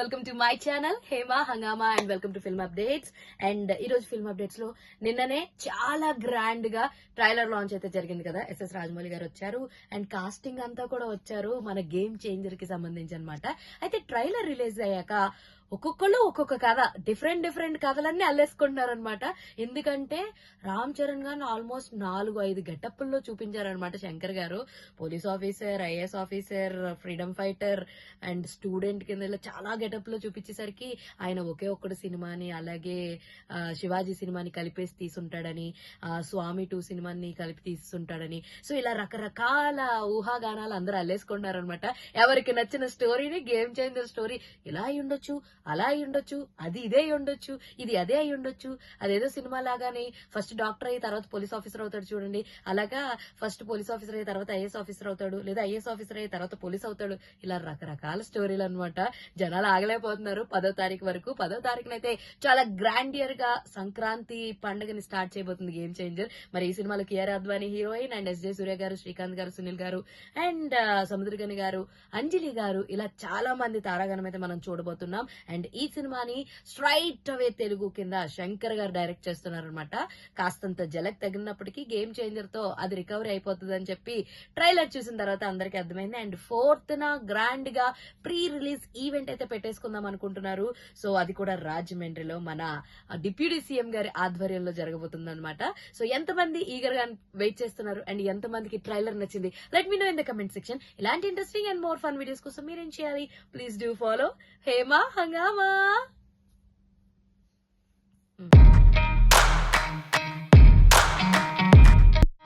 Welcome to my channel Hema Hungama and welcome to film updates. And ఈ రోజు film updates లో నిన్ననే చాలా గ్రాండ్ గా ట్రైలర్ లాంచ్ అయితే జరిగింది కదా. ఎస్ఎస్ రాజమౌళి గారు వచ్చారు అండ్ కాస్టింగ్ అంతా కూడా వచ్చారు మన గేమ్ చేంజర్ కి సంబంధించి అనమాట. అయితే ట్రైలర్ రిలీజ్ అయ్యాక ఒక్కొక్కళ్ళు ఒక్కొక్క కథ, డిఫరెంట్ కథలన్నీ అల్లేసుకుంటున్నారు అనమాట. ఎందుకంటే రామ్ చరణ్ గారిని ఆల్మోస్ట్ 4-5 గెటప్పుల్లో చూపించారనమాట శంకర్ గారు. Police officer, IAS officer, freedom fighter and student కింద ఇలా చాలా గెటప్ లో చూపించేసరికి ఆయన ఒకే ఒక్కడు సినిమాని, అలాగే శివాజీ సినిమాని కలిపేసి తీసుంటాడని, స్వామి 2 సినిమాని కలిపి తీసుంటాడని, సో ఇలా రకరకాల ఊహాగానాలు అందరూ అల్లేసుకుంటున్నారనమాట. ఎవరికి నచ్చిన స్టోరీని, గేమ్ చేంజర్ స్టోరీ ఇలా అయి ఉండొచ్చు, అలా అయి ఉండొచ్చు, అది ఇదే అయి ఉండొచ్చు, ఇది అదే అయి ఉండొచ్చు, అదేదో సినిమా లాగానే ఫస్ట్ డాక్టర్ అయ్యి తర్వాత పోలీస్ ఆఫీసర్ అవుతాడు చూడండి, అలాగా ఫస్ట్ పోలీస్ ఆఫీసర్ అయ్యి తర్వాత ఐఏఎస్ ఆఫీసర్ అవుతాడు, లేదా ఐఏఎస్ ఆఫీసర్ అయ్యి తర్వాత పోలీస్ అవుతాడు, ఇలా రకరకాల స్టోరీలు అనమాట. జనాలు ఆగలేకపోతున్నారు 10వ తారీఖు వరకు. 10వ తారీఖునైతే చాలా గ్రాండియర్ గా సంక్రాంతి పండుగని స్టార్ట్ చేయబోతుంది గేమ్ చేంజర్. మరి ఈ సినిమాలో Kiara Advani heroine and SJ Suryah garu, Srikanth గారు, సునీల్ గారు అండ్ సముద్రగని గారు, అంజలి గారు, ఇలా చాలా మంది తారాగణం అయితే మనం చూడబోతున్నాం. అండ్ ఈ సినిమాని స్ట్రైట్ అవే తెలుగు కింద శంకర్ గారు డైరెక్ట్ చేస్తున్నారనమాట. కాస్తంత జలక్ తగిలినప్పటికీ గేమ్ చేంజర్ తో అది రికవరీ అయిపోతుంది అని చెప్పి ట్రైలర్ చూసిన తర్వాత అందరికీ అర్థమైంది. అండ్ 4th గ్రాండ్ గా ప్రీ రిలీజ్ ఈవెంట్ అయితే పెట్టేసుకుందాం అనుకుంటున్నారు. సో అది కూడా రాజమండ్రిలో మన డిప్యూటీ సీఎం గారి ఆధ్వర్యంలో జరగబోతుంది అనమాట. సో ఎంతమంది ఈగర్ గా వెయిట్ చేస్తున్నారు అండ్ ఎంతమందికి ట్రైలర్ నచ్చింది, let me know in the comment section. ఇలాంటి interesting and more fun videos కోసం మీరేం చేయాలి? ప్లీజ్ డూ ఫాలో హేమా హంగామా.